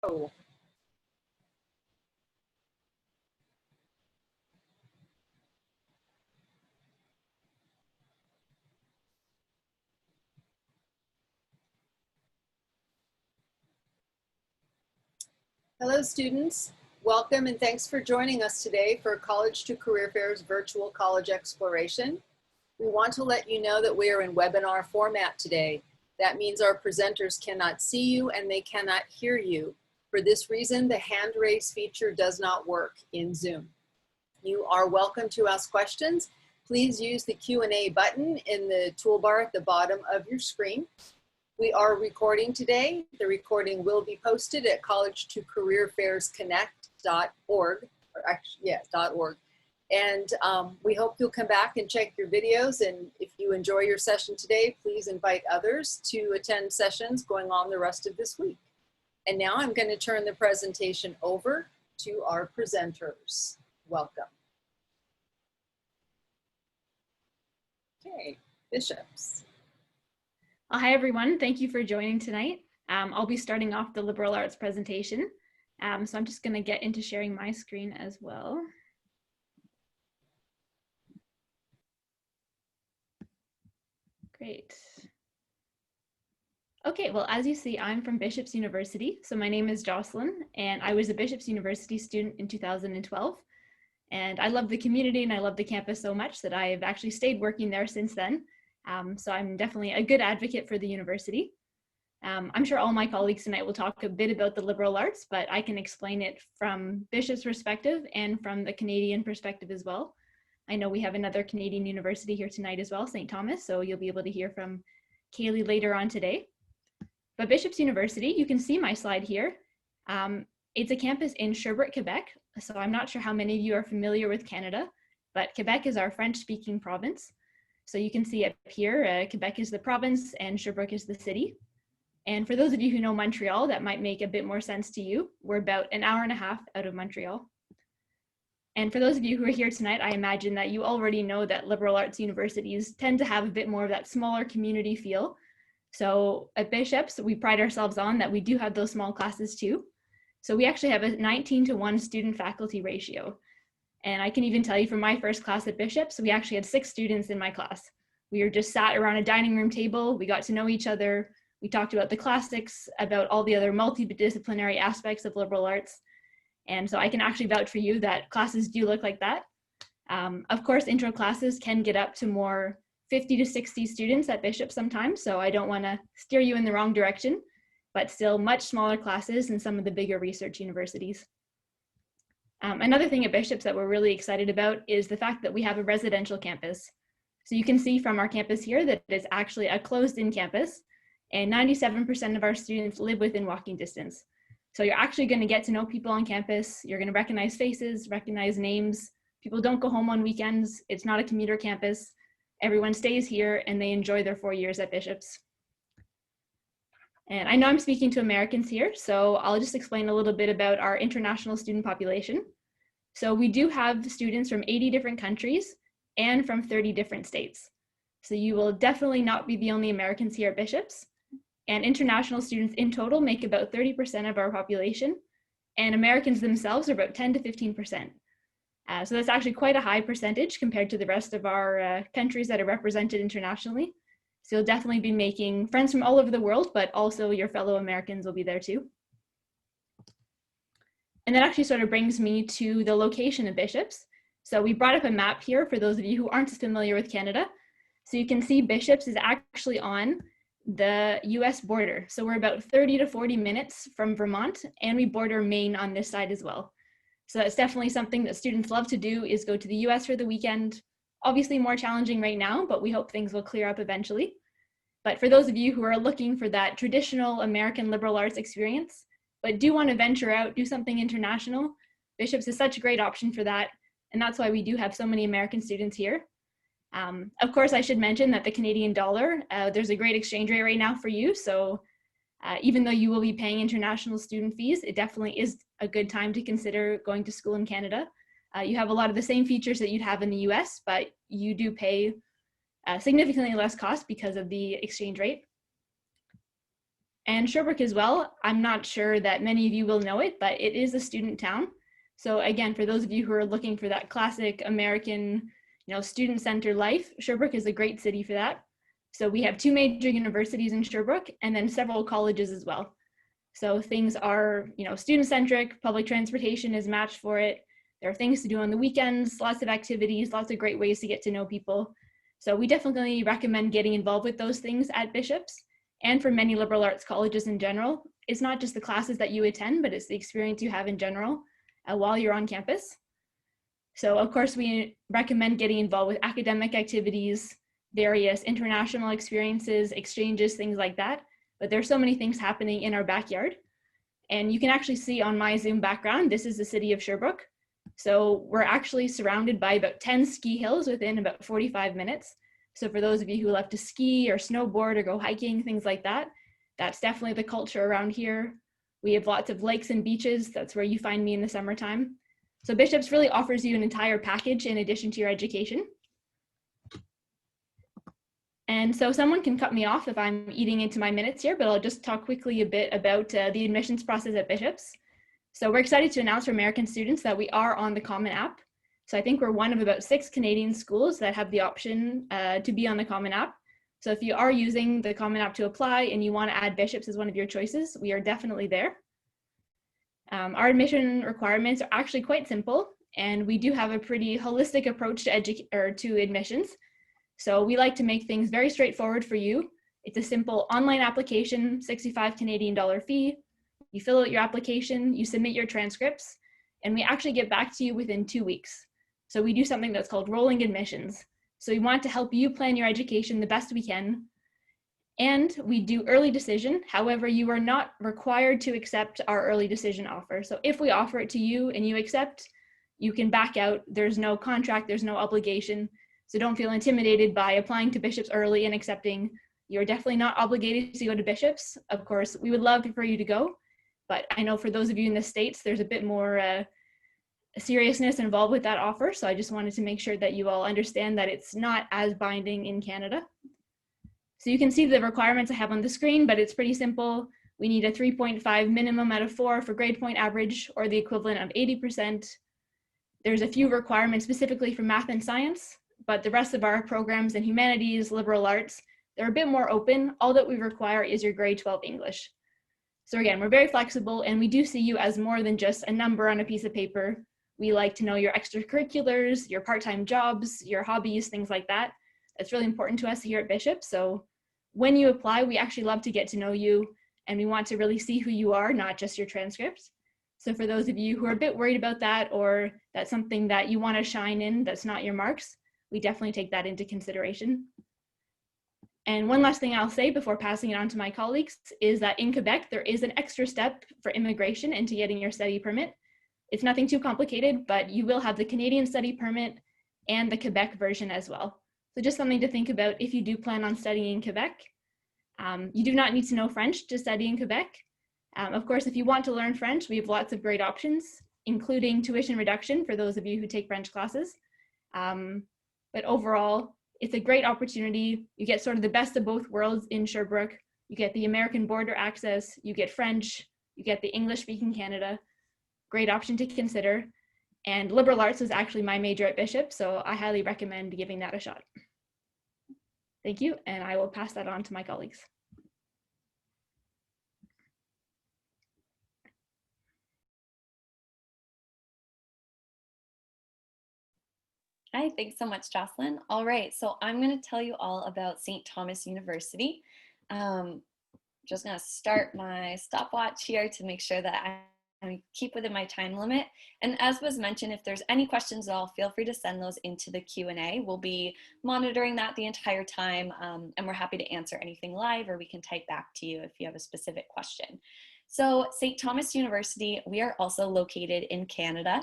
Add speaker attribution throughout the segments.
Speaker 1: Oh. Hello students, welcome and thanks for joining us today for College2Career Fair's virtual college exploration. We want to let you know that we are in webinar format today. That means our presenters cannot see you and they cannot hear you. For this reason, the hand raise feature does not work in Zoom. You are welcome to ask questions. Please use the Q&A button in the toolbar at the bottom of your screen. We are recording today. The recording will be posted at college2careerfairsconnect.org, or actually, yeah, .org. And we hope you'll come back and check your videos. And if you enjoy your session today, please invite others to attend sessions going on the rest of this week. And now I'm going to turn the presentation over to our presenters. Welcome. Okay, Bishops.
Speaker 2: Hi everyone, thank you for joining tonight. I'll be starting off the liberal arts presentation. So I'm just going to get into sharing my screen as well. Great. Okay, well, as you see, I'm from Bishop's University. So my name is Jocelyn, and I was a Bishop's University student in 2012. And I love the community and I love the campus so much that I've actually stayed working there since then. So I'm definitely a good advocate for the university. I'm sure all my colleagues tonight will talk a bit about the liberal arts, but I can explain it from Bishop's perspective and from the Canadian perspective as well. I know we have another Canadian university here tonight as well, St. Thomas, so you'll be able to hear from Kaylee later on today. But Bishop's University, you can see my slide here. It's a campus in Sherbrooke, Quebec. So I'm not sure how many of you are familiar with Canada, but Quebec is our French-speaking province. So you can see up here, Quebec is the province and Sherbrooke is the city. And for those of you who know Montreal, that might make a bit more sense to you. We're about an hour and a half out of Montreal. And for those of you who are here tonight, I imagine that you already know that liberal arts universities tend to have a bit more of that smaller community feel. So at Bishop's, we pride ourselves on that we do have those small classes too. So we actually have a 19-to-1 student-faculty ratio. And I can even tell you from my first class at Bishop's, we actually had 6 students in my class. We were just sat around a dining room table. We got to know each other. We talked about the classics, about all the other multidisciplinary aspects of liberal arts. And so I can actually vouch for you that classes do look like that. Of course, intro classes can get up to more 50 to 60 students at Bishop's sometimes. So I don't want to steer you in the wrong direction, but still much smaller classes than some of the bigger research universities. Another thing at Bishop's that we're really excited about is the fact that we have a residential campus. So you can see from our campus here that it's actually a closed-in campus, and 97% of our students live within walking distance. So you're actually going to get to know people on campus. You're going to recognize faces, recognize names. People don't go home on weekends. It's not a commuter campus. Everyone stays here and they enjoy their 4 years at Bishop's. And I know I'm speaking to Americans here, so I'll just explain a little bit about our international student population. So we do have students from 80 different countries and from 30 different states. So you will definitely not be the only Americans here at Bishop's. And international students in total make about 30% of our population, and Americans themselves are about 10 to 15%. So that's actually quite a high percentage compared to the rest of our countries that are represented internationally. So you'll definitely be making friends from all over the world, but also your fellow Americans will be there too. And that actually sort of brings me to the location of Bishop's. So we brought up a map here for those of you who aren't as familiar with Canada. So you can see Bishop's is actually on the US border. So we're about 30 to 40 minutes from Vermont, and we border Maine on this side as well. So that's definitely something that students love to do, is go to the US for the weekend. Obviously more challenging right now, but we hope things will clear up eventually. But for those of you who are looking for that traditional American liberal arts experience, but do want to venture out, do something international, Bishop's is such a great option for that. And that's why we do have so many American students here. Of course, I should mention that the Canadian dollar, there's a great exchange rate right now for you. So even though you will be paying international student fees, it definitely is a good time to consider going to school in Canada. You have a lot of the same features that you'd have in the US, but you do pay significantly less cost because of the exchange rate. And Sherbrooke as well, I'm not sure that many of you will know it, but it is a student town. So again, for those of you who are looking for that classic American, student-centered life, Sherbrooke is a great city for that. So we have 2 major universities in Sherbrooke and then several colleges as well. So things are, student-centric, public transportation is matched for it. There are things to do on the weekends, lots of activities, lots of great ways to get to know people. So we definitely recommend getting involved with those things at Bishop's. And for many liberal arts colleges in general, it's not just the classes that you attend, but it's the experience you have in general while you're on campus. So of course, we recommend getting involved with academic activities, various international experiences, exchanges, things like that. But there's so many things happening in our backyard. And you can actually see on my Zoom background, this is the city of Sherbrooke. So we're actually surrounded by about 10 ski hills within about 45 minutes. So for those of you who love to ski or snowboard or go hiking, things like that, that's definitely the culture around here. We have lots of lakes and beaches. That's where you find me in the summertime. So Bishop's really offers you an entire package in addition to your education. And so someone can cut me off if I'm eating into my minutes here, but I'll just talk quickly a bit about the admissions process at Bishop's. So we're excited to announce for American students that we are on the Common App. So I think we're one of about 6 Canadian schools that have the option to be on the Common App. So if you are using the Common App to apply and you want to add Bishop's as one of your choices, we are definitely there. Our admission requirements are actually quite simple, and we do have a pretty holistic approach to admissions. So we like to make things very straightforward for you. It's a simple online application, 65 Canadian dollar fee. You fill out your application, you submit your transcripts, and we actually get back to you within 2 weeks. So we do something that's called rolling admissions. So we want to help you plan your education the best we can. And we do early decision. However, you are not required to accept our early decision offer. So if we offer it to you and you accept, you can back out. There's no contract, there's no obligation. So don't feel intimidated by applying to Bishop's early and accepting. You're definitely not obligated to go to Bishop's. Of course, we would love for you to go, but I know for those of you in the States, there's a bit more seriousness involved with that offer. So I just wanted to make sure that you all understand that it's not as binding in Canada. So you can see the requirements I have on the screen, but it's pretty simple. We need a 3.5 minimum out of 4 for grade point average, or the equivalent of 80%. There's a few requirements specifically for math and science, but the rest of our programs in humanities, liberal arts, they're a bit more open. All that we require is your grade 12 English. So again, we're very flexible, and we do see you as more than just a number on a piece of paper. We like to know your extracurriculars, your part-time jobs, your hobbies, things like that. That's really important to us here at Bishop. So when you apply, we actually love to get to know you, and we want to really see who you are, not just your transcripts. So for those of you who are a bit worried about that, or that's something that you want to shine in that's not your marks, we definitely take that into consideration. And one last thing I'll say before passing it on to my colleagues is that in Quebec, there is an extra step for immigration into getting your study permit. It's nothing too complicated, but you will have the Canadian study permit and the Quebec version as well. So just something to think about if you do plan on studying in Quebec. You do not need to know French to study in Quebec. Of course, if you want to learn French, we have lots of great options, including tuition reduction for those of you who take French classes. But overall, it's a great opportunity. You get sort of the best of both worlds in Sherbrooke. You get the American border access, you get French, you get the English-speaking Canada. Great option to consider. And liberal arts is actually my major at Bishop, so I highly recommend giving that a shot. Thank you, and I will pass that on to my colleagues.
Speaker 3: Hi, thanks so much, Jocelyn. All right, so I'm going to tell you all about St. Thomas University. Just going to start my stopwatch here to make sure that I keep within my time limit. And as was mentioned, if there's any questions at all, feel free to send those into the Q&A. We'll be monitoring that the entire time, and we're happy to answer anything live, or we can type back to you if you have a specific question. So St. Thomas University, we are also located in Canada.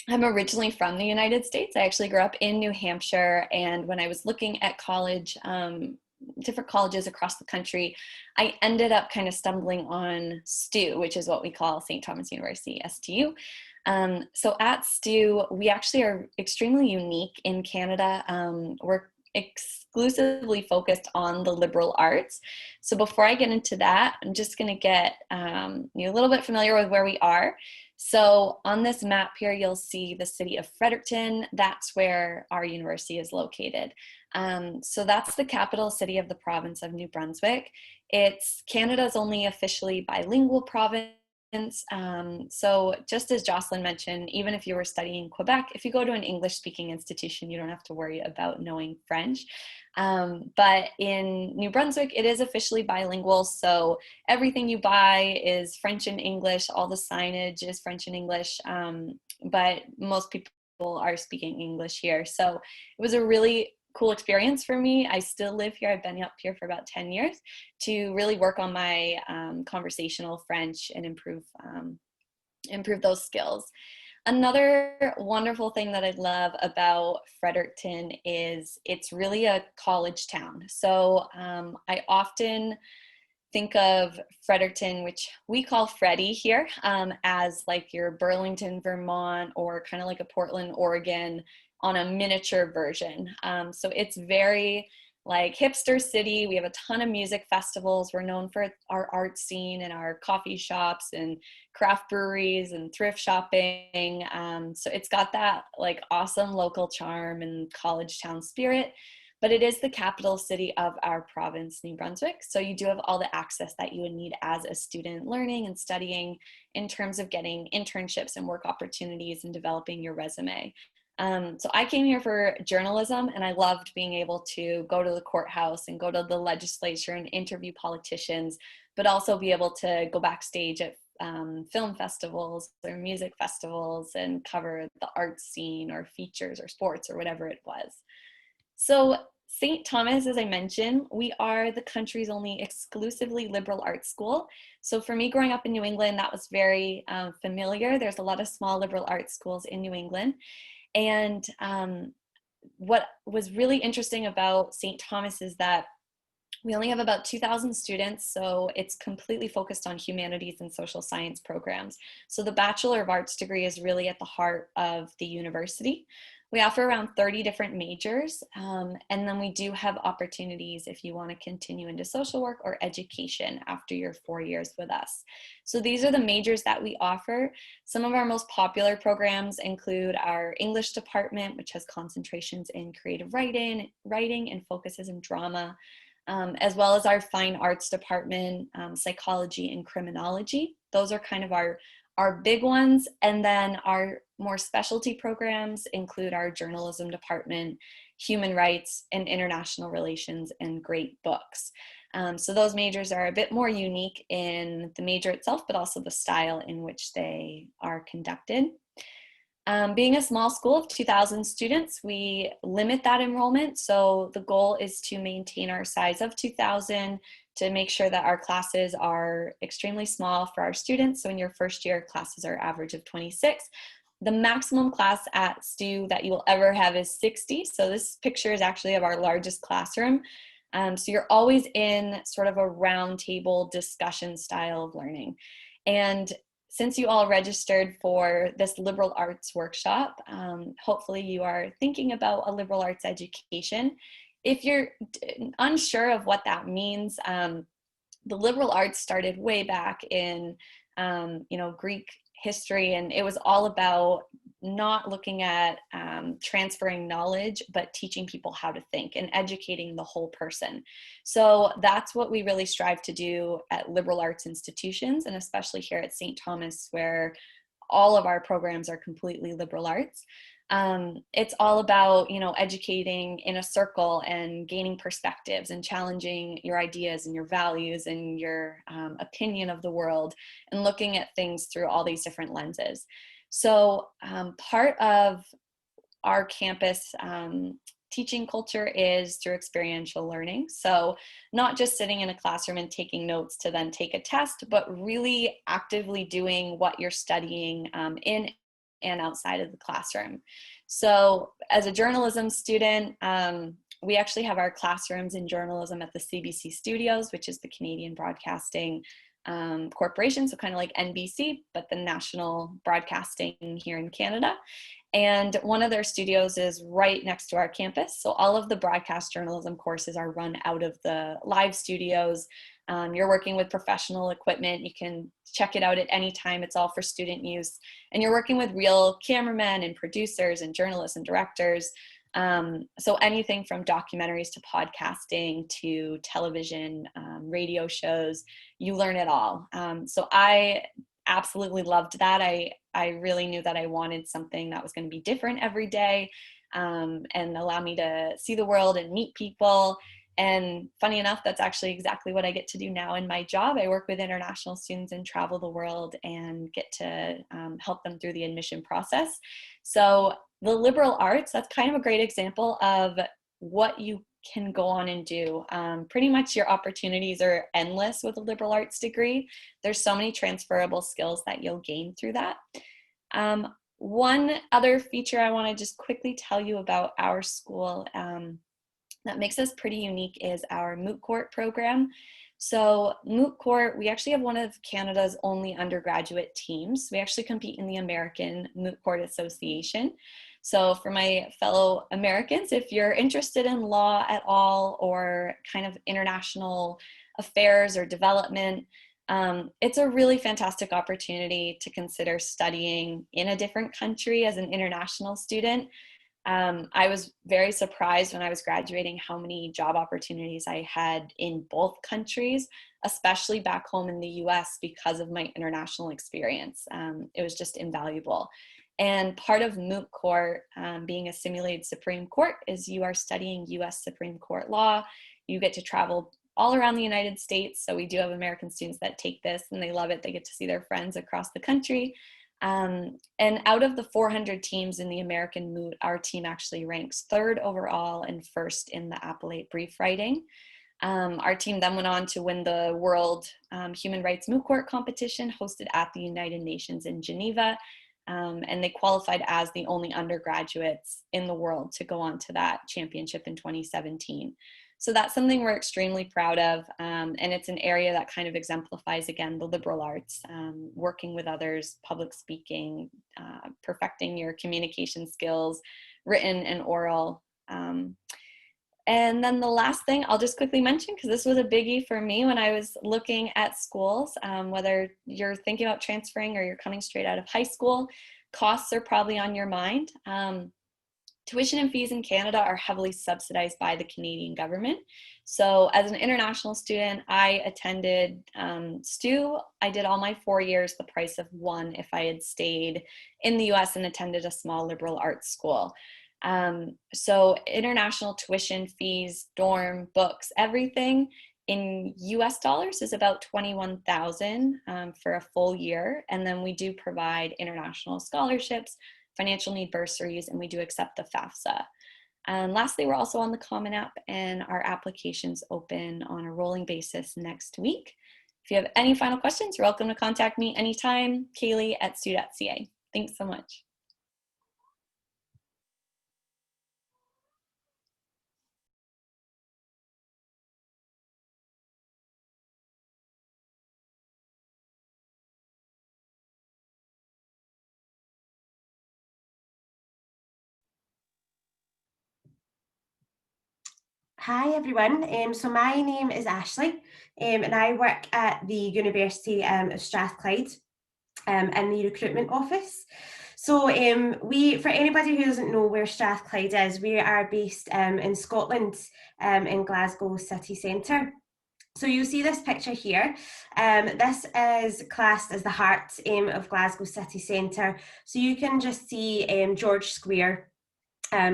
Speaker 3: I'm originally from the United States. I actually grew up in New Hampshire, and when I was looking at college, different colleges across the country, I ended up kind of stumbling on STU, which is what we call St. Thomas University, STU. So at STU, we actually are extremely unique in Canada. We're exclusively focused on the liberal arts. So before I get into that, I'm just going to get you a little bit familiar with where we are. So on this map here, you'll see the city of Fredericton. That's where our university is located. So that's the capital city of the province of New Brunswick. It's Canada's only officially bilingual province. So just as Jocelyn mentioned, even if you were studying Quebec, if you go to an English-speaking institution, you don't have to worry about knowing French. But in New Brunswick, it is officially bilingual. So everything you buy is French and English. All the signage is French and English. But most people are speaking English here. So it was a really cool experience for me. I still live here. I've been up here for about 10 years to really work on my conversational French and improve those skills. Another wonderful thing that I love about Fredericton is it's really a college town. So I often think of Fredericton, which we call Freddie here, as like your Burlington, Vermont, or kind of like a Portland, Oregon on a miniature version. So it's very like hipster city. We have a ton of music festivals. We're known for our art scene and our coffee shops and craft breweries and thrift shopping. So it's got that like awesome local charm and college town spirit, but it is the capital city of our province, New Brunswick. So you do have all the access that you would need as a student learning and studying in terms of getting internships and work opportunities and developing your resume. So I came here for journalism, and I loved being able to go to the courthouse and go to the legislature and interview politicians, but also be able to go backstage at film festivals or music festivals and cover the art scene or features or sports or whatever it was. So St. Thomas, as I mentioned, we are the country's only exclusively liberal arts school. So for me, growing up in New England, that was very familiar. There's a lot of small liberal arts schools in New England. And what was really interesting about St. Thomas is that we only have about 2,000 students, so it's completely focused on humanities and social science programs. So the Bachelor of Arts degree is really at the heart of the university. We offer around 30 different majors, and then we do have opportunities if you want to continue into social work or education after your 4 years with us. So these are the majors that we offer. Some of our most popular programs include our English department, which has concentrations in creative writing and focuses in drama, as well as our fine arts department, psychology and criminology. Those are kind of our big ones. And then our more specialty programs include our journalism department, human rights, and international relations, and great books. So those majors are a bit more unique in the major itself, but also the style in which they are conducted. Being a small school of 2,000 students, we limit that enrollment. So the goal is to maintain our size of 2,000 to make sure that our classes are extremely small for our students. So in your first year, classes are average of 26. The maximum class at STU that you will ever have is 60. So this picture is actually of our largest classroom. So you're always in sort of a round table discussion style of learning. And since you all registered for this liberal arts workshop, hopefully you are thinking about a liberal arts education. If you're unsure of what that means, the liberal arts started way back in Greek history, and it was all about not looking at transferring knowledge, but teaching people how to think and educating the whole person. So that's what we really strive to do at liberal arts institutions, and especially here at St. Thomas, where all of our programs are completely liberal arts. It's all about, educating in a circle and gaining perspectives and challenging your ideas and your values and your opinion of the world and looking at things through all these different lenses. So part of our campus teaching culture is through experiential learning. So not just sitting in a classroom and taking notes to then take a test, but really actively doing what you're studying in and outside of the classroom. So as a journalism student, we actually have our classrooms in journalism at the CBC Studios, which is the Canadian Broadcasting corporation, so kind of like NBC, but the national broadcasting here in Canada. And one of their studios is right next to our campus. So all of the broadcast journalism courses are run out of the live studios. You're working with professional equipment. You can check it out at any time. It's all for student use. And you're working with real cameramen and producers and journalists and directors. So anything from documentaries to podcasting to television, radio shows, you learn it all. So I absolutely loved that. I really knew that I wanted something that was going to be different every day, and allow me to see the world and meet people. And funny enough, that's actually exactly what I get to do now in my job. I work with international students and travel the world and get to help them through the admission process. So the liberal arts, that's kind of a great example of what you can go on and do. Pretty much your opportunities are endless with a liberal arts degree. There's so many transferable skills that you'll gain through that. One other feature I want to just quickly tell you about our school that makes us pretty unique is our moot court program. So moot court, we actually have one of Canada's only undergraduate teams. We actually compete in the American Moot Court Association. So for my fellow Americans, if you're interested in law at all or kind of international affairs or development, it's a really fantastic opportunity to consider studying in a different country as an international student. I was very surprised when I was graduating how many job opportunities I had in both countries, especially back home in the US because of my international experience. It was just invaluable. And part of moot court, being a simulated Supreme Court, is you are studying US Supreme Court law. You get to travel all around the United States. So we do have American students that take this and they love it. They get to see their friends across the country. And out of the 400 teams in the American Moot, our team actually ranks 3rd overall and 1st in the appellate brief writing. Our team then went on to win the World Human Rights Moot Court competition hosted at the United Nations in Geneva. And they qualified as the only undergraduates in the world to go on to that championship in 2017. So that's something we're extremely proud of, and it's an area that kind of exemplifies, again, the liberal arts, working with others, public speaking, perfecting your communication skills, written and oral. And then the last thing I'll just quickly mention, because this was a biggie for me when I was looking at schools, whether you're thinking about transferring or you're coming straight out of high school, costs are probably on your mind. Tuition and fees in Canada are heavily subsidized by the Canadian government. So as an international student, I attended STU. I did all my 4 years the price of one if I had stayed in the US and attended a small liberal arts school. So international tuition, fees, dorm, books, everything in US dollars is about $21,000 for a full year. And then we do provide international scholarships, financial need bursaries, and we do accept the FAFSA. And lastly, we're also on the Common App, and our applications open on a rolling basis next week. If you have any final questions, you're welcome to contact me anytime, Kaylee@stu.ca. Thanks so much.
Speaker 4: Hi everyone, so my name is Ashley and I work at the University of Strathclyde in the recruitment office. So for anybody who doesn't know where Strathclyde is, we are based in Scotland, in Glasgow city centre. So you'll see this picture here. This is classed as the heart of Glasgow city centre. So you can just see George Square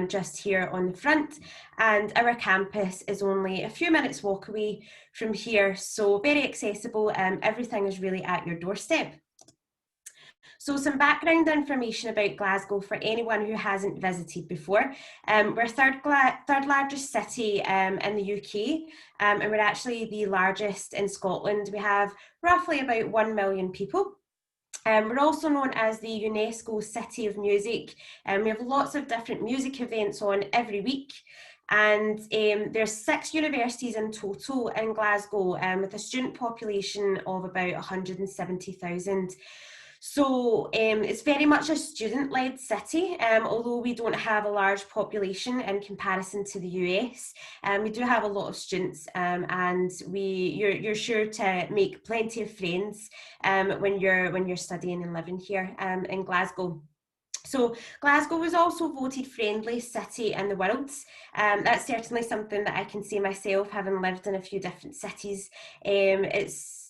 Speaker 4: just here on the front, and our campus is only a few minutes walk away from here, so very accessible. Everything is really at your doorstep. So some background information about Glasgow for anyone who hasn't visited before. We're third largest city in the UK, and we're actually the largest in Scotland. We have roughly about 1 million people. We're also known as the UNESCO City of Music, and we have lots of different music events on every week. And there's 6 universities in total in Glasgow, with a student population of about 170,000. So it's very much a student-led city, although we don't have a large population in comparison to the US. We do have a lot of students, and you're sure to make plenty of friends when you're studying and living here in Glasgow. So Glasgow was also voted friendliest city in the world. That's certainly something that I can say myself, having lived in a few different cities. It's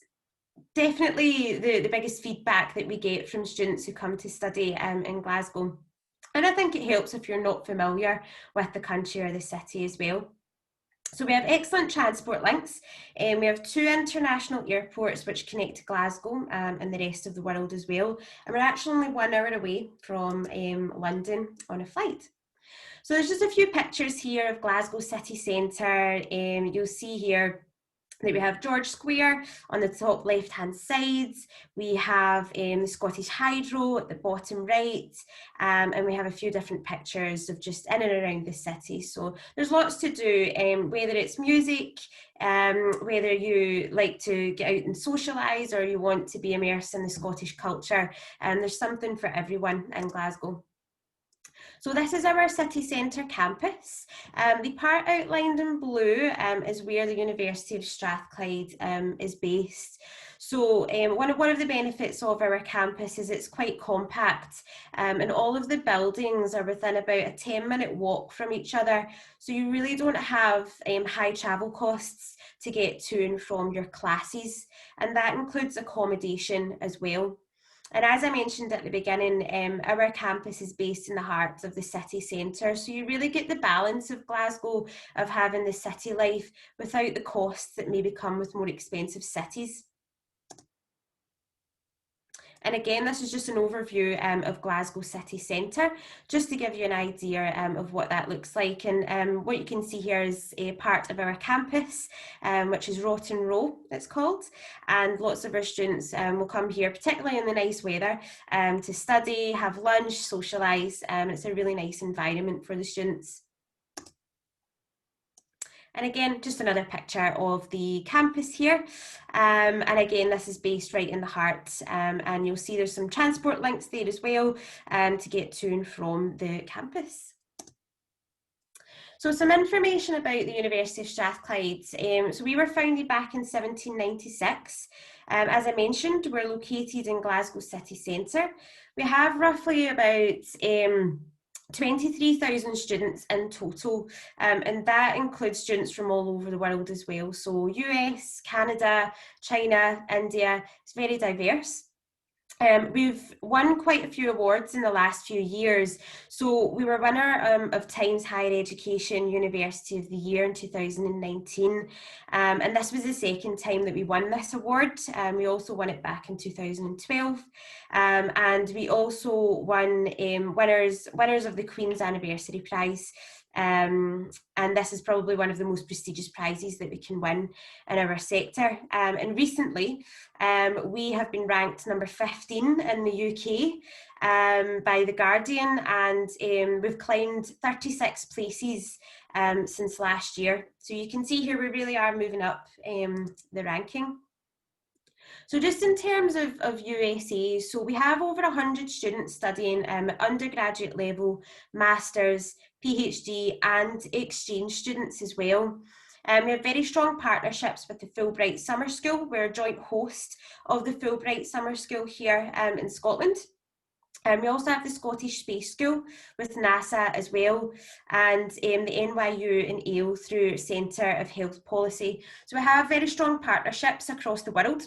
Speaker 4: definitely the biggest feedback that we get from students who come to study in Glasgow. And I think it helps if you're not familiar with the country or the city as well. So we have excellent transport links. We have 2 international airports which connect to Glasgow and the rest of the world as well. And we're actually only 1 hour away from London on a flight. So there's just a few pictures here of Glasgow city centre. You'll see here that we have George Square on the top left-hand side. We have the Scottish Hydro at the bottom right, and we have a few different pictures of just in and around the city. So there's lots to do, whether it's music, whether you like to get out and socialise, or you want to be immersed in the Scottish culture, and there's something for everyone in Glasgow. So this is our city centre campus. The part outlined in blue is where the University of Strathclyde is based. So one of the benefits of our campus is it's quite compact, and all of the buildings are within about a 10-minute walk from each other. So you really don't have high travel costs to get to and from your classes, and that includes accommodation as well. And as I mentioned at the beginning, our campus is based in the heart of the city centre. So you really get the balance of Glasgow, of having the city life without the costs that maybe come with more expensive cities. And again, this is just an overview of Glasgow city centre, just to give you an idea of what that looks like. And what you can see here is a part of our campus, which is Rotten Row, it's called. And lots of our students will come here, particularly in the nice weather, to study, have lunch, socialise. It's a really nice environment for the students. And again, just another picture of the campus here. And again, this is based right in the heart. And you'll see there's some transport links there as well to get to and from the campus. So some information about the University of Strathclyde. So we were founded back in 1796. As I mentioned, we're located in Glasgow city centre. We have roughly about 23,000 students in total, and that includes students from all over the world as well. So US, Canada, China, India, it's very diverse. We've won quite a few awards in the last few years. So we were winner of Times Higher Education University of the Year in 2019. And this was the second time that we won this award. We also won it back in 2012. And we also won winners of the Queen's Anniversary Prize. And this is probably one of the most prestigious prizes that we can win in our sector. And recently, we have been ranked number 15 in the UK by The Guardian, and we've climbed 36 places since last year. So you can see here we really are moving up the ranking. So just in terms of USA, so we have over 100 students studying undergraduate level, masters, PhD and exchange students as well. We have very strong partnerships with the Fulbright Summer School. We're a joint host of the Fulbright Summer School here in Scotland. We also have the Scottish Space School with NASA as well, and the NYU and Yale through Centre of Health Policy. So we have very strong partnerships across the world.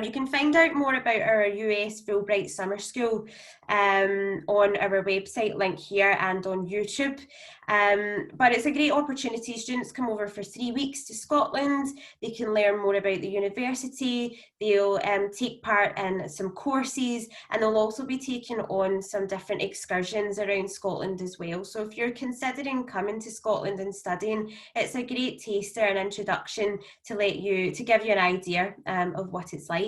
Speaker 4: You can find out more about our US Fulbright Summer School on our website link here and on YouTube. But it's a great opportunity. Students come over for 3 weeks to Scotland. They can learn more about the university. They'll take part in some courses, and they'll also be taking on some different excursions around Scotland as well. So if you're considering coming to Scotland and studying, it's a great taster and introduction to give you an idea of what it's like.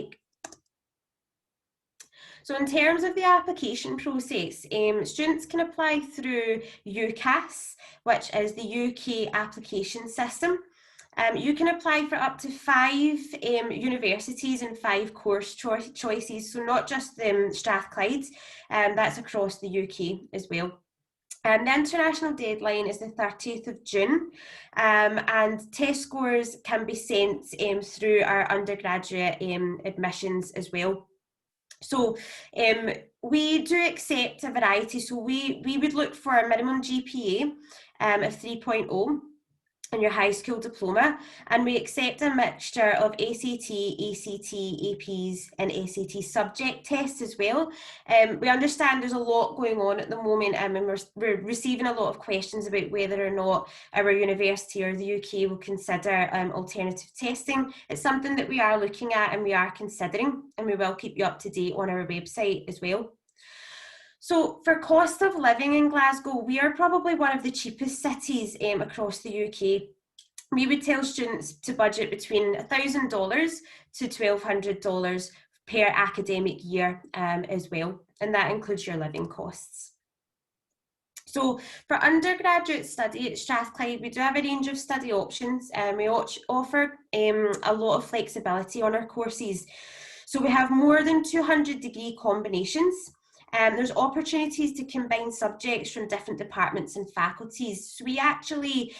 Speaker 4: So in terms of the application process, students can apply through UCAS, which is the UK application system. You can apply for up to 5 universities and 5 course choices, so not just Strathclyde, that's across the UK as well. The international deadline is the 30th of June, and test scores can be sent through our undergraduate admissions as well. So we do accept a variety, so we would look for a minimum GPA of 3.0 in your high school diploma, and we accept a mixture of ACT, ACT, APs and SAT subject tests as well. We understand there's a lot going on at the moment, and we're receiving a lot of questions about whether or not our university or the UK will consider alternative testing. It's something that we are looking at and we are considering, and we will keep you up to date on our website as well. So for cost of living in Glasgow, we are probably one of the cheapest cities across the UK. We would tell students to budget between $1,000 to $1,200 per academic year as well, and that includes your living costs. So for undergraduate study at Strathclyde, we do have a range of study options, and we offer a lot of flexibility on our courses. So we have more than 200 degree combinations. There's opportunities to combine subjects from different departments and faculties. So we actually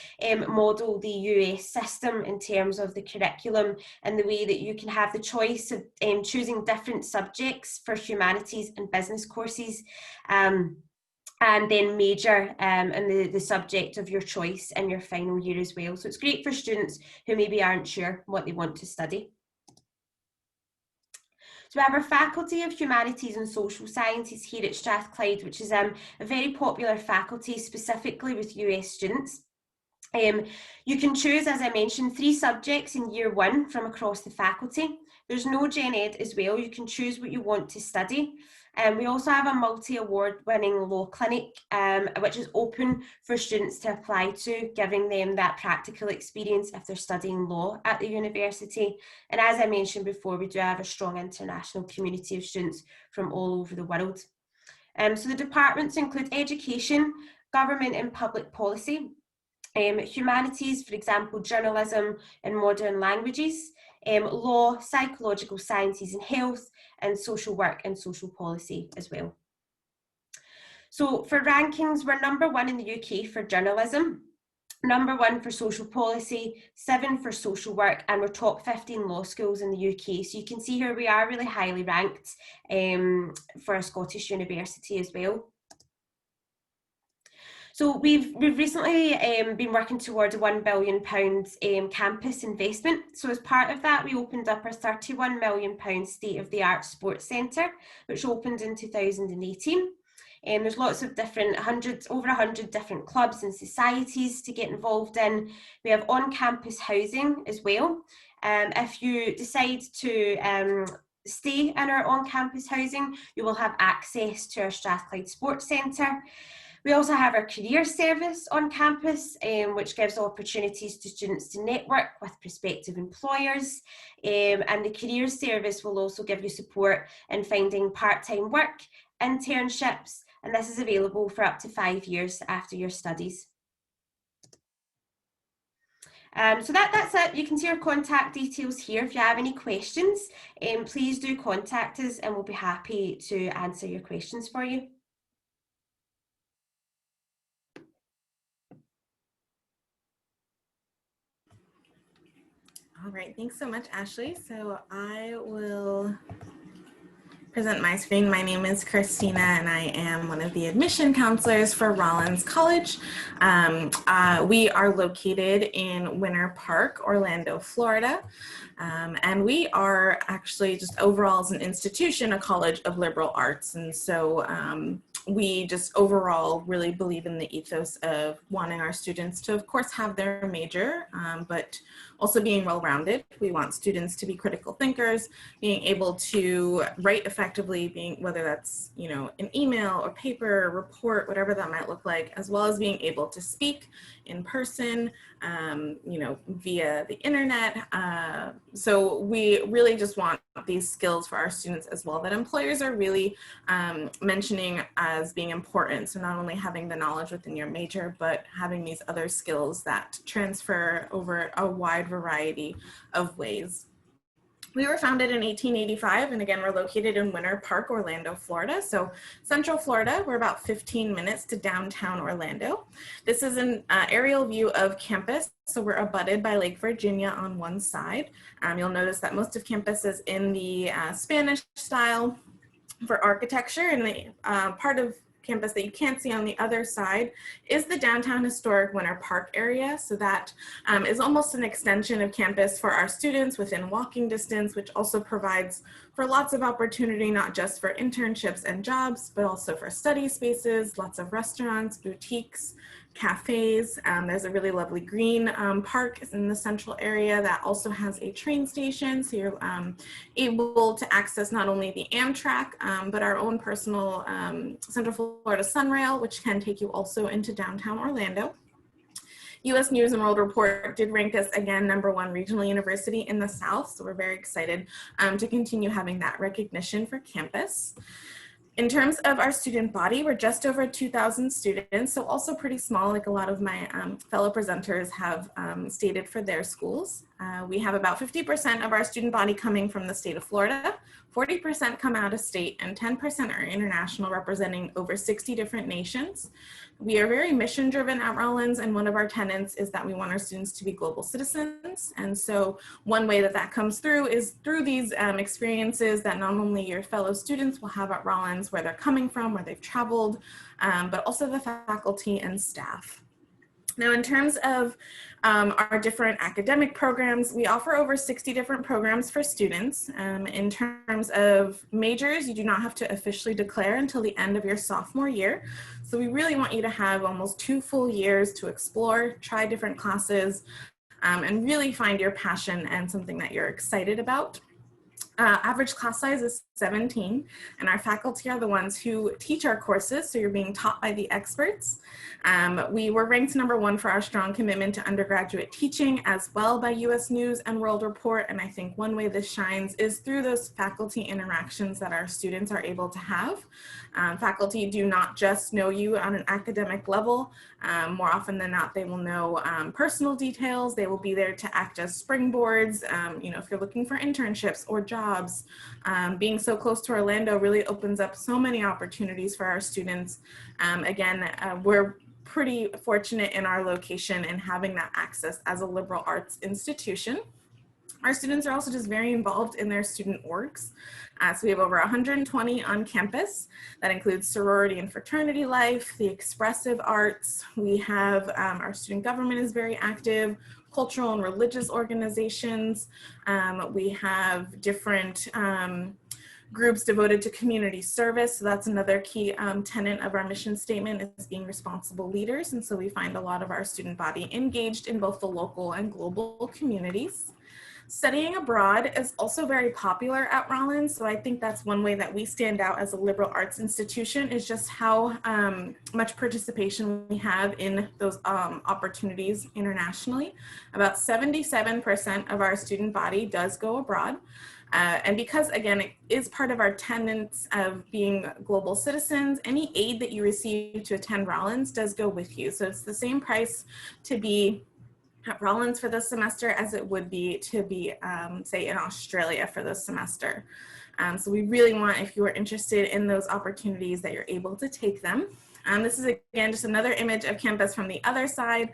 Speaker 4: model the US system in terms of the curriculum and the way that you can have the choice of choosing different subjects for humanities and business courses, and then major in the subject of your choice in your final year as well. So it's great for students who maybe aren't sure what they want to study. So we have our Faculty of Humanities and Social Sciences here at Strathclyde, which is a very popular faculty, specifically with US students. You can choose, as I mentioned, 3 subjects in year 1 from across the faculty. There's no Gen Ed as well. You can choose what you want to study. We also have a multi-award winning law clinic, which is open for students to apply to, giving them that practical experience if they're studying law at the university. And as I mentioned before, we do have a strong international community of students from all over the world. So the departments include education, government and public policy, humanities, for example, journalism and modern languages, law, psychological sciences and health, and social work and social policy as well. So for rankings, we're #1 in the UK for journalism, #1 for social policy, 7 for social work, and we're top 15 law schools in the UK. So you can see here we are really highly ranked for a Scottish university as well. So we've recently been working towards a £1 billion campus investment. So as part of that, we opened up our £31 million state-of-the-art sports centre, which opened in 2018. There's lots of different, over 100 different clubs and societies to get involved in. We have on-campus housing as well. If you decide to stay in our on-campus housing, you will have access to our Strathclyde Sports Centre. We also have our career service on campus, which gives opportunities to students to network with prospective employers. And the career service will also give you support in finding part-time work, internships, and this is available for up to 5 years after your studies. So that's it. You can see our contact details here. If you have any questions, please do contact us and we'll be happy to answer your questions for you.
Speaker 5: All right, thanks so much, Ashley. So I will present my screen. My name is Christina and I am one of the admission counselors for Rollins College. We are located in Winter Park, Orlando, Florida. And we are actually just overall as an institution, a college of liberal arts. And so we just overall really believe in the ethos of wanting our students to, of course, have their major, but Also being well-rounded. We want students to be critical thinkers, being able to write effectively, whether that's, you know, an email or paper, or report, whatever that might look like, as well as being able to speak in person, you know, via the internet. So we really just want these skills for our students as well that employers are really mentioning as being important. So not only having the knowledge within your major, but having these other skills that transfer over a wide variety of ways. We were founded in 1885, and again, we're located in Winter Park, Orlando, Florida. So Central Florida, we're about 15 minutes to downtown Orlando. This is an aerial view of campus. So we're abutted by Lake Virginia on one side. You'll notice that most of campus is in the Spanish style for architecture, and the part of campus that you can't see on the other side is the downtown historic Winter Park area. So that is almost an extension of campus for our students within walking distance, which also provides for lots of opportunity, not just for internships and jobs, but also for study spaces, lots of restaurants, boutiques, cafes. There's a really lovely green park in the central area that also has a train station. So you're able to access not only the Amtrak, but our own personal Central Florida Sunrail, which can take you also into downtown Orlando. U.S. News and World Report did rank us again #1 regional university in the South. So we're very excited to continue having that recognition for campus. In terms of our student body, we're just over 2,000 students, so also pretty small, like a lot of my fellow presenters have stated for their schools. We have about 50% of our student body coming from the state of Florida, 40% come out of state, and 10% are international, representing over 60 different nations. We are very mission driven at Rollins, and one of our tenets is that we want our students to be global citizens. And so one way that that comes through is through these experiences that not only your fellow students will have at Rollins, where they're coming from, where they've traveled, but also the faculty and staff. Now, in terms of our different academic programs, we offer over 60 different programs for students. In terms of majors, you do not have to officially declare until the end of your sophomore year. So we really want you to have almost 2 full years to explore, try different classes, and really find your passion and something that you're excited about. Average class size is 17, and our faculty are the ones who teach our courses, so you're being taught by the experts. We were ranked #1 for our strong commitment to undergraduate teaching as well by U.S. News and World Report, and I think one way this shines is through those faculty interactions that our students are able to have. Faculty do not just know you on an academic level. More often than not, they will know personal details. They will be there to act as springboards, you know, if you're looking for internships or jobs. Being so close to Orlando really opens up so many opportunities for our students. Again, we're pretty fortunate in our location and having that access as a liberal arts institution. Our students are also just very involved in their student orgs. So we have over 120 on campus. That includes sorority and fraternity life, the expressive arts. We have our student government is very active, cultural and religious organizations. We have different groups devoted to community service. So that's another key tenet of our mission statement, is being responsible leaders. And so we find a lot of our student body engaged in both the local and global communities. Studying abroad is also very popular at Rollins, so I think that's one way that we stand out as a liberal arts institution, is just how much participation we have in those opportunities internationally. About 77% of our student body does go abroad. And because, again, it is part of our tenets of being global citizens, any aid that you receive to attend Rollins does go with you. So it's the same price to be at Rollins for this semester as it would be to be, say, in Australia for this semester. So we really want, if you are interested in those opportunities, that you're able to take them. This is, again, just another image of campus from the other side.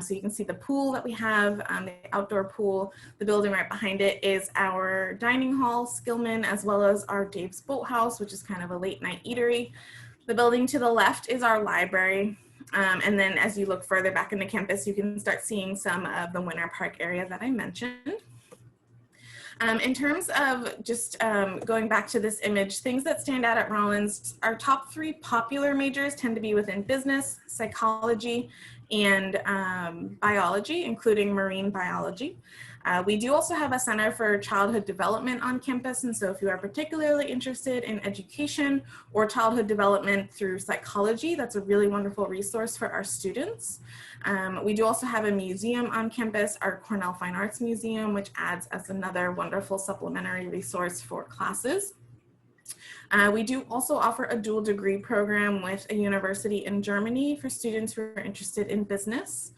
Speaker 5: So you can see the pool that we have, the outdoor pool. The building right behind it is our dining hall, Skillman, as well as our Dave's Boathouse, which is kind of a late night eatery. The building to the left is our library. And then as you look further back into campus, you can start seeing some of the Winter Park area that I mentioned. In terms of just going back to this image, things that stand out at Rollins, our top 3 popular majors tend to be within business, psychology, and biology, including marine biology. We do also have a Center for Childhood Development on campus, and so if you are particularly interested in education or childhood development through psychology, that's a really wonderful resource for our students. We do also have a museum on campus, our Cornell Fine Arts Museum, which adds as another wonderful supplementary resource for classes. We do also offer a dual degree program with a university in Germany for students who are interested in business.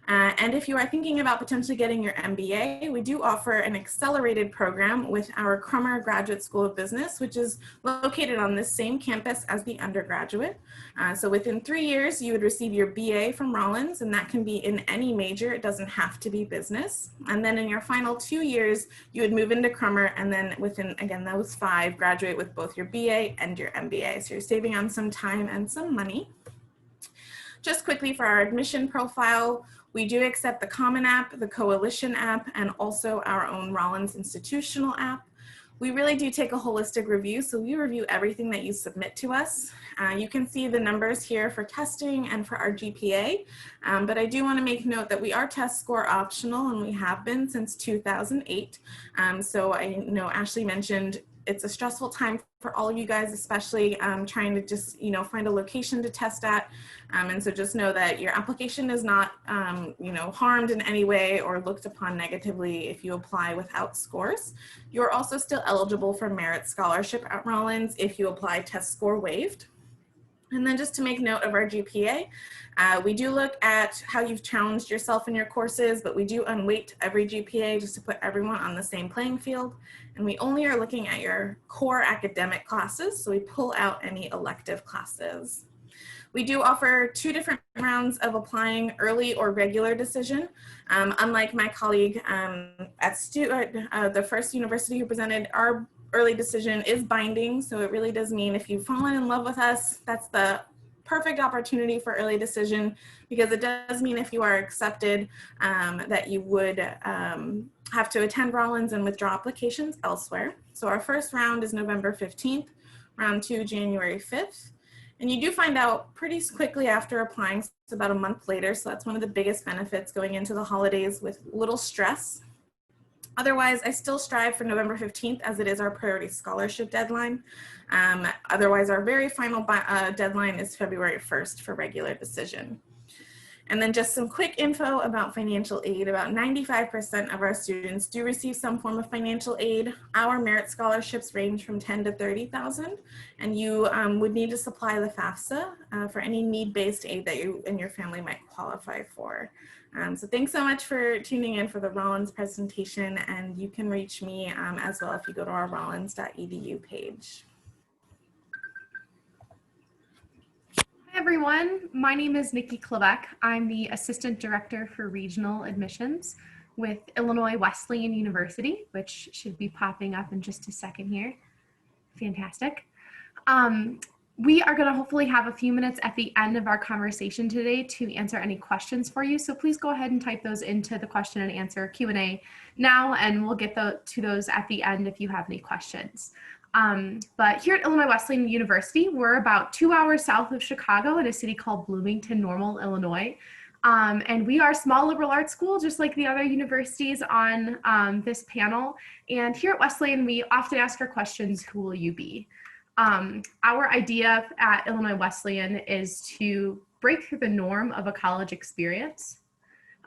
Speaker 5: And if you are thinking about potentially getting your MBA, we do offer an accelerated program with our Crummer Graduate School of Business, which is located on this same campus as the undergraduate. So within 3 years, you would receive your BA from Rollins, and that can be in any major. It doesn't have to be business. And then in your final 2 years, you would move into Crummer, and then within, again, those 5, graduate with both your BA and your MBA. So you're saving on some time and some money. Just quickly for our admission profile, we do accept the Common App, the Coalition app, and also our own Rollins institutional app. We really do take a holistic review, so we review everything that you submit to us. You can see the numbers here for testing and for our GPA, but I do want to make note that we are test score optional, and we have been since 2008. So I know Ashley mentioned it's a stressful time for all of you guys, especially trying to just, find a location to test at. And so just know that your application is not, harmed in any way or looked upon negatively if you apply without scores. You're also still eligible for merit scholarship at Rollins if you apply test score waived. And then just to make note of our GPA, we do look at how you've challenged yourself in your courses, but we do unweight every GPA just to put everyone on the same playing field. And we only are looking at your core academic classes, so we pull out any elective classes. We do offer 2 different rounds of applying, early or regular decision. Unlike my colleague at Stewart, the first university who presented, our early decision is binding, so it really does mean if you've fallen in love with us, that's the perfect opportunity for early decision, because it does mean if you are accepted that you would have to attend Rollins and withdraw applications elsewhere. So our first round is November 15th, round 2, January 5th. And you do find out pretty quickly after applying, so it's about a month later, so that's one of the biggest benefits going into the holidays with little stress. Otherwise, I still strive for November 15th as it is our priority scholarship deadline. Otherwise, our very final deadline is February 1st for regular decision. And then just some quick info about financial aid. About 95% of our students do receive some form of financial aid. Our merit scholarships range from $10,000 to $30,000, and you would need to supply the FAFSA for any need-based aid that you and your family might qualify for. So thanks so much for tuning in for the Rollins presentation, and you can reach me as well if you go to our rollins.edu page.
Speaker 6: Hi everyone, my name is Nikki Klebeck. I'm the Assistant Director for Regional Admissions with Illinois Wesleyan University, which should be popping up in just a second here. Fantastic. We are going to hopefully have a few minutes at the end of our conversation today to answer any questions for you. So please go ahead and type those into the question and answer Q&A now, and we'll get to those at the end if you have any questions. But here at Illinois Wesleyan University, we're about 2 hours south of Chicago in a city called Bloomington Normal, Illinois. And we are a small liberal arts school, just like the other universities on this panel. And here at Wesleyan, we often ask our questions, who will you be? Our idea at Illinois Wesleyan is to break through the norm of a college experience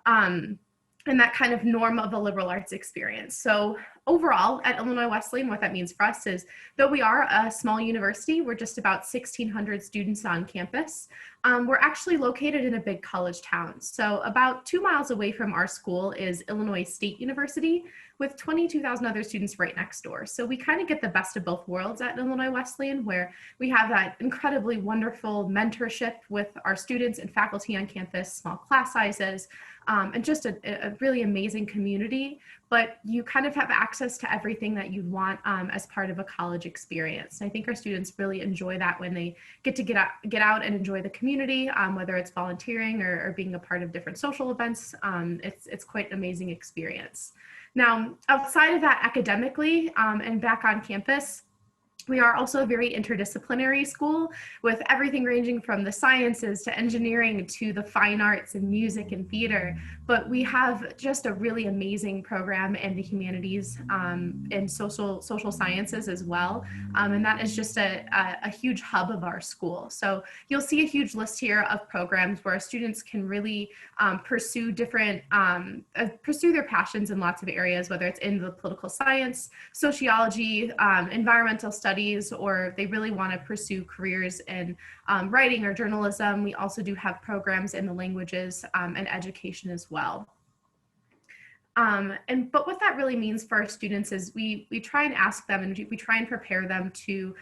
Speaker 6: and that kind of norm of a liberal arts experience. So overall at Illinois Wesleyan, what that means for us is, though we are a small university, we're just about 1,600 students on campus. We're actually located in a big college town. So about 2 miles away from our school is Illinois State University with 22,000 other students right next door. So we kind of get the best of both worlds at Illinois Wesleyan, where we have that incredibly wonderful mentorship with our students and faculty on campus, small class sizes, and just a really amazing community, but you kind of have access to everything that you'd want as part of a college experience. And I think our students really enjoy that when they get out and enjoy the community, whether it's volunteering or being a part of different social events. It's quite an amazing experience. Now, outside of that academically and back on campus, We are also a very interdisciplinary school with everything ranging from the sciences to engineering to the fine arts and music and theater. But we have just a really amazing program in the humanities and social sciences as well. And that is just a huge hub of our school. So you'll see a huge list here of programs where students can really pursue their passions in lots of areas, whether it's in the political science, sociology, environmental studies, or they really want to pursue careers in writing or journalism. We also do have programs in the languages and education as well. But what that really means for our students is we try and ask them and we try and prepare them to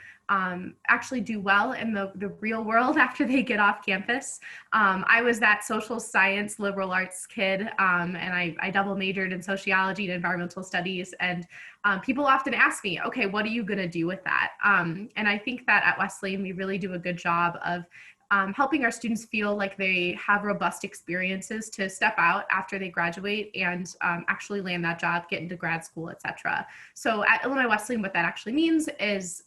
Speaker 6: actually do well in the real world after they get off campus. I was that social science liberal arts kid, and I double majored in sociology and environmental studies, and people often ask me, okay, what are you going to do with that? And I think that at Wesleyan we really do a good job of helping our students feel like they have robust experiences to step out after they graduate and actually land that job, get into grad school, etc. So at Illinois Wesleyan, what that actually means is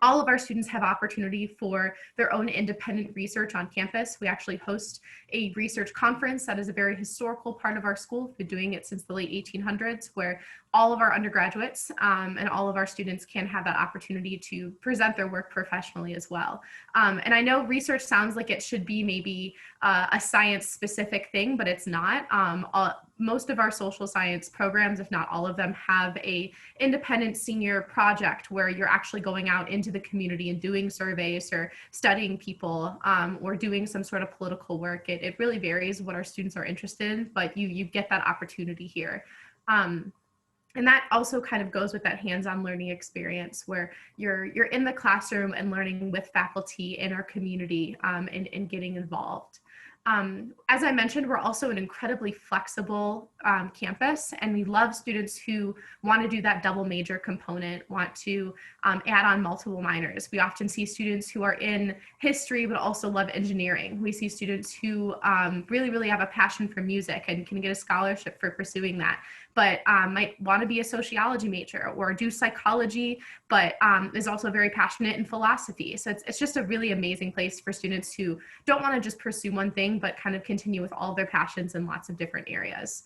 Speaker 6: all of our students have opportunity for their own independent research on campus. We actually host a research conference that is a very historical part of our school. We've been doing it since the late 1800s, where all of our undergraduates and all of our students can have that opportunity to present their work professionally as well. And I know research sounds like it should be maybe a science specific thing, but it's not. Most of our social science programs, if not all of them, have a independent senior project where you're actually going out into the community and doing surveys or studying people or doing some sort of political work. It really varies what our students are interested in, but you get that opportunity here. And that also kind of goes with that hands-on learning experience where you're in the classroom and learning with faculty in our community and getting involved. As I mentioned, we're also an incredibly flexible campus, and we love students who want to do that double major component, want to add on multiple minors. We often see students who are in history but also love engineering. We see students who really have a passion for music and can get a scholarship for pursuing that, but might want to be a sociology major or do psychology, but is also very passionate in philosophy. So it's just a really amazing place for students who don't want to just pursue one thing, but kind of continue with all their passions in lots of different areas.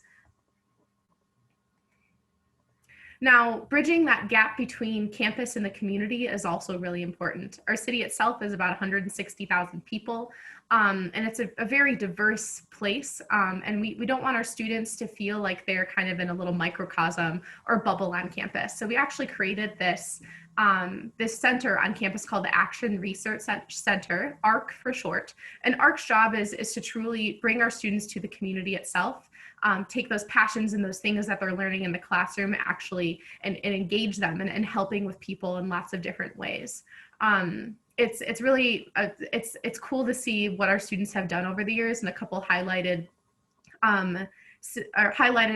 Speaker 6: Now, bridging that gap between campus and the community is also really important. Our city itself is about 160,000 people, and it's a very diverse place. And we don't want our students to feel like they're kind of in a little microcosm or bubble on campus. So we actually created this center on campus called the Action Research Center, ARC for short. And ARC's job is to truly bring our students to the community itself, take those passions and those things that they're learning in the classroom actually and engage them and helping with people in lots of different ways. It's really, it's cool to see what our students have done over the years, and a couple highlighted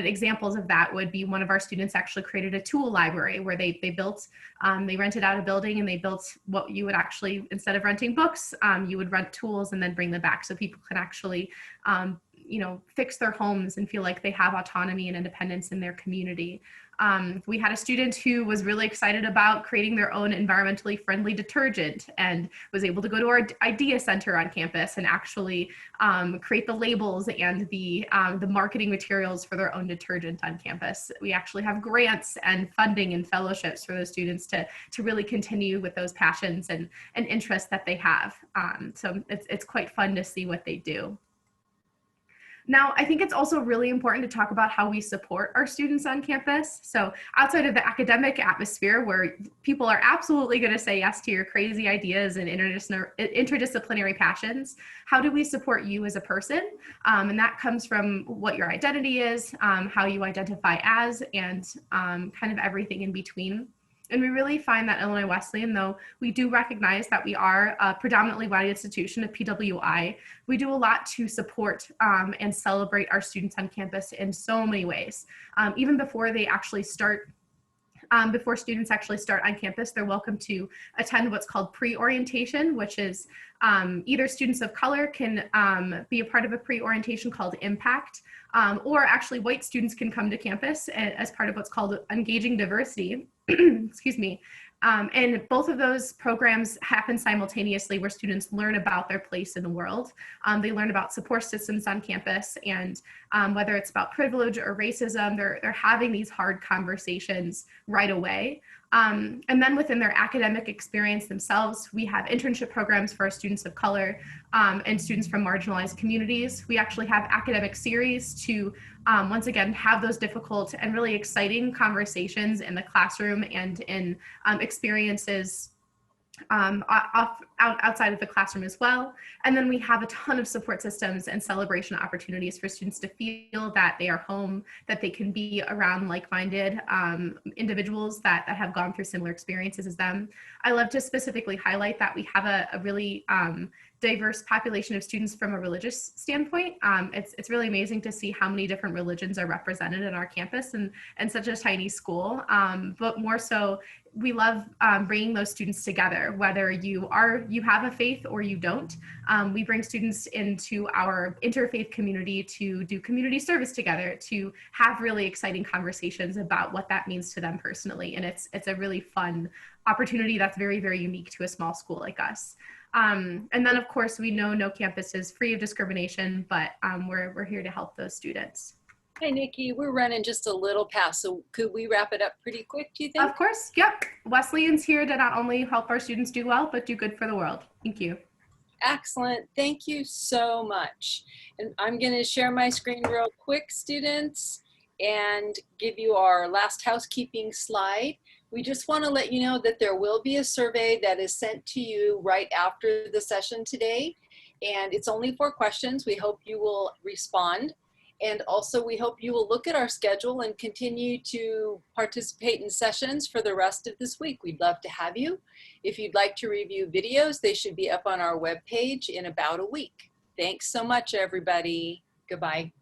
Speaker 6: examples of that would be one of our students actually created a tool library where they built, they rented out a building and they built what you would actually, instead of renting books, you would rent tools and then bring them back so people can actually, fix their homes and feel like they have autonomy and independence in their community. We had a student who was really excited about creating their own environmentally friendly detergent and was able to go to our idea center on campus and actually create the labels and the marketing materials for their own detergent on campus. We actually have grants and funding and fellowships for those students to really continue with those passions and interests that they have. So it's quite fun to see what they do. Now, I think it's also really important to talk about how we support our students on campus. So outside of the academic atmosphere where people are absolutely going to say yes to your crazy ideas and interdisciplinary passions, how do we support you as a person? And that comes from what your identity is, how you identify as, and kind of everything in between. And we really find that Illinois Wesleyan, though we do recognize that we are a predominantly white institution of PWI, we do a lot to support and celebrate our students on campus in so many ways. Even before they actually start, before students actually start on campus, they're welcome to attend what's called pre-orientation, which is either students of color can be a part of a pre-orientation called Impact, or actually white students can come to campus as part of what's called Engaging Diversity, excuse me, And both of those programs happen simultaneously, where students learn about their place in the world. They learn about support systems on campus, and whether it's about privilege or racism, they're having these hard conversations right away. And then within their academic experience themselves, we have internship programs for our students of color and students from marginalized communities. We actually have academic series to once again have those difficult and really exciting conversations in the classroom and in experiences outside of the classroom as well. And then we have a ton of support systems and celebration opportunities for students to feel that they are home, that they can be around like-minded individuals that have gone through similar experiences as them. I love to specifically highlight that we have a really diverse population of students from a religious standpoint. It's really amazing to see how many different religions are represented in our campus and such a tiny school. But more so, we love bringing those students together, whether you have a faith or you don't. We bring students into our interfaith community to do community service together, to have really exciting conversations about what that means to them personally. And it's a really fun opportunity that's very, very unique to a small school like us. And then of course, we know no campus is free of discrimination, but we're here to help those students.
Speaker 1: Hey, Nikki, we're running just a little past, so could we wrap it up pretty quick, do you think?
Speaker 6: Of course, yep. Wesleyan's here to not only help our students do well, but do good for the world. Thank you.
Speaker 1: Excellent, thank you so much. And I'm gonna share my screen real quick, students, and give you our last housekeeping slide. We just wanna let you know that there will be a survey that is sent to you right after the session today. And it's only 4 questions. We hope you will respond. And also we hope you will look at our schedule and continue to participate in sessions for the rest of this week. We'd love to have you. If you'd like to review videos, they should be up on our webpage in about a week. Thanks so much, everybody. Goodbye.